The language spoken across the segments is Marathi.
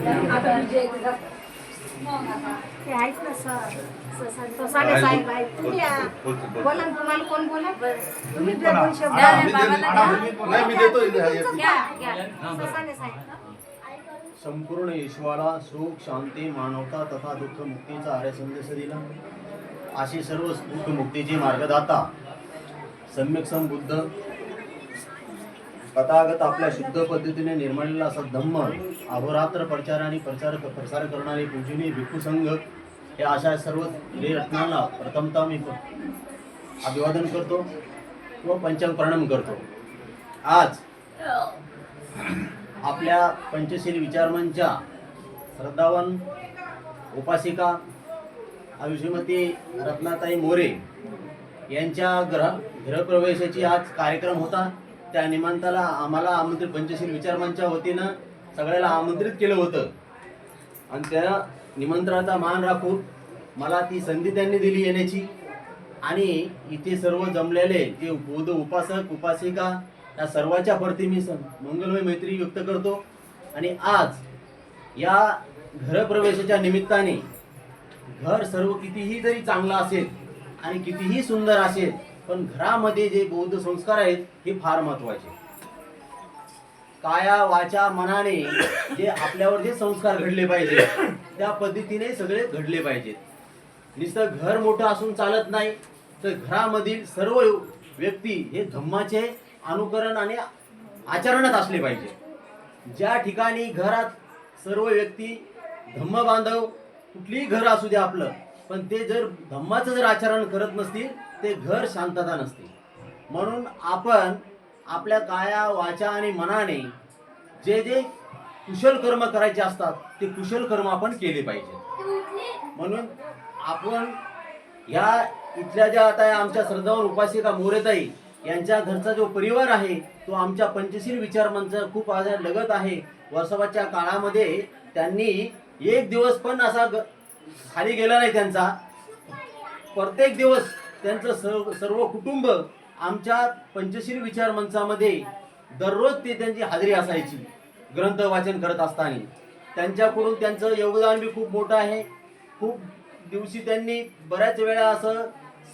आता विजय ते आहेत ना सोसाने साहेब आहेत. तुम्ही बोला ना, तुम्हाला कोण बोला तुम्ही दोन शब्द नाही मी देतो सोसाने साहेब. संपूर्ण ईश्वरा सुख शांती मानवता तथा दुःख मुक्तीचा आर्य संदेश दिला. अशी सर्व दुःख मुक्तीची मार्गदाता सम्यक संबुद्ध तथागत आपल्या शुद्ध पद्धतीने निर्माणलेला असा धम्म अहोरात्र प्रचार आणि प्रसार करणारे पूजनीय भिक्खू संघ हे अशा सर्व रत्नांना प्रथमतः मी अभिवादन करतो व पंचांग प्रणाम करतो. आज आपल्या पंचशील विचारमंचच्या श्रद्धावान उपासिका श्रीमती रत्नाताई मोरे यांच्या गृहप्रवेशाची आज कार्यक्रम होता. त्या निमित्ताला आम्हाला आमंत्रित पंचशील विचारमंचच्या वतीनं सगळ्याला आमंत्रित केलं होतं आणि त्या निमंत्रणाचा मान राखून मला ती संधी त्यांनी दिली येण्याची. आणि इथे सर्व जमलेले जे बौद्ध उपासक उपासिका या सर्वांच्या प्रती मी मंगलमय मैत्री व्यक्त करतो. आणि आज या घरप्रवेशाच्या निमित्ताने घर सर्व कितीही जरी चांगलं असेल आणि कितीही सुंदर असेल पण घरामध्ये जे बौद्ध संस्कार आहेत हे फार महत्त्वाचे. काया वाचा मनाने जे आपल्यावर जे संस्कार घडले पाहिजे त्या पद्धतीने सगळे घडले पाहिजेत. नुसतं घर मोठं असून चालत नाही तर घरामधील सर्व व्यक्ती हे धम्माचे अनुकरण आणि आचरणात असले पाहिजे. ज्या ठिकाणी घरात सर्व व्यक्ती धम्म बांधव कुठलीही घर असू दे आपलं पण ते जर धम्माचं जर आचरण करत नसतील ते घर शांतता नसते. म्हणून आपण आपल्या काया वाचा आणि मनाने जे जे कुशल कर्म करायचे असतात ते कुशल कर्म आपण केले पाहिजे. म्हणून आपण ह्या इथल्या ज्या आता आमच्या श्रद्धावान उपासिका मोरेताई यांच्या घरचा जो परिवार आहे तो आमच्या पंचशील विचारमंच खूप लगत आहे. वर्षाच्या काळामध्ये त्यांनी एक दिवस पण असा खाली गेला नाही त्यांचा. प्रत्येक दिवस त्यांचं सर्व कुटुंब आमच्या पंचशील विचार मंचामध्ये दररोज ते त्यांची हजेरी असायची ग्रंथ वाचन करत असताना. त्यांच्याकडून त्यांचं योगदान बी खूप मोठं आहे. खूप दिवशी त्यांनी बऱ्याच वेळा असं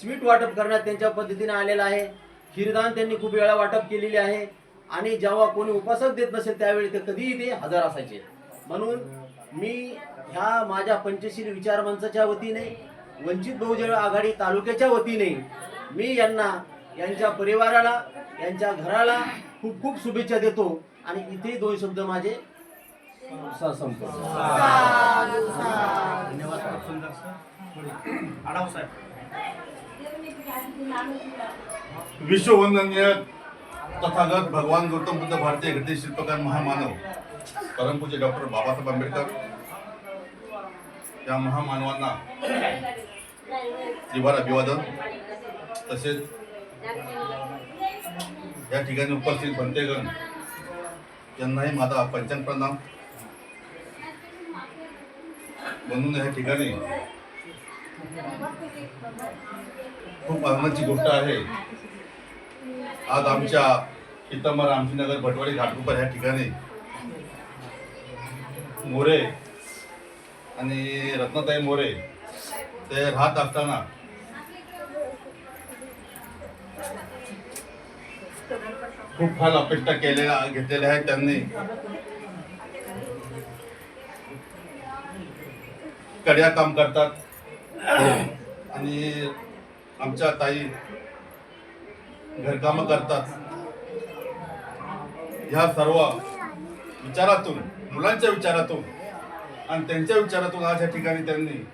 स्वीट वाटप करण्यात त्यांच्या पद्धतीने आलेलं आहे. खीरदान त्यांनी खूप वेळा वाटप केलेली आहे. आणि जेव्हा कोणी उपासक देत नसेल त्यावेळी ते कधीही ते हजर असायचे. म्हणून मी ह्या माझ्या पंचशील विचार मंचाच्या वतीने वंचित बहुजन आघाडी तालुक्याच्या वतीने मी यांना यांच्या परिवाराला यांच्या घराला खूप खूप शुभेच्छा देतो. आणि इथे दोन शब्द माझे संपतो. विश्ववंदनीय तथागत भगवान गौतम बुद्ध भारतीय घटनेचे शिल्पकार महामानव परमपूज्य डॉक्टर बाबासाहेब आंबेडकर या महामानवांना त्रिवार अभिवादन. तसेच या ठिकाणी उपस्थित भंतेगण यांनाही माझा पंचांग प्रणाम. म्हणून या ठिकाणी खूप आनंदाची गोष्ट आहे. आज आमच्या पितांबर रामचंद्रनगर भटवाडी घाटकोपर ह्या ठिकाणी मोरे आणि रत्नाताई मोरे ते राहत असताना खूप फार अपेक्षा घेतलेल्या आहेत त्यांनी. कड्या काम करतात आणि आमच्या ताई घरकामं करतात. ह्या सर्व विचारातून मुलांच्या विचारातून आणि त्यांच्या विचारातून आज या ठिकाणी त्यांनी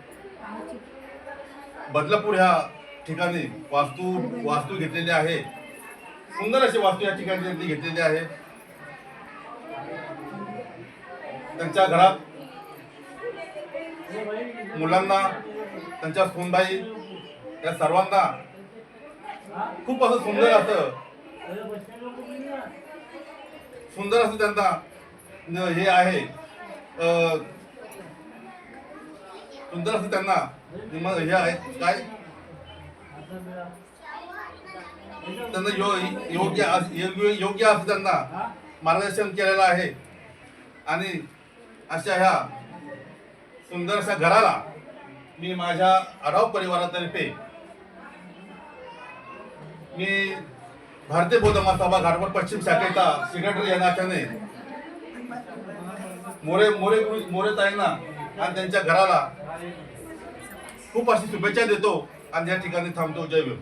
बदलापूर ह्या ठिकाणी वास्तू घेतलेली आहे. सुंदर अशी वास्तू या ठिकाणी त्यांनी घेतलेली आहे. त्यांच्या घरात मुलांना त्यांच्या सूनबाई या सर्वांना खूप असं सुंदर असं त्यांना हे आहे. सुंदर असं त्यांना हे आहे काय त्यांना योग्य असं त्यांना मार्गदर्शन केलेलं आहे. आणि अशा ह्या सुंदरशा घराला मी माझ्या आढाव परिवारातर्फे मी भारतीय बौद्ध महासभा घाटकोपर पश्चिम शाखेचा सेक्रेटरी या नात्याने मोरे ताईंना आणि त्यांच्या घराला खूप अशी शुभेच्छा देतो आणि या ठिकाणी थांबतो. जय भीम.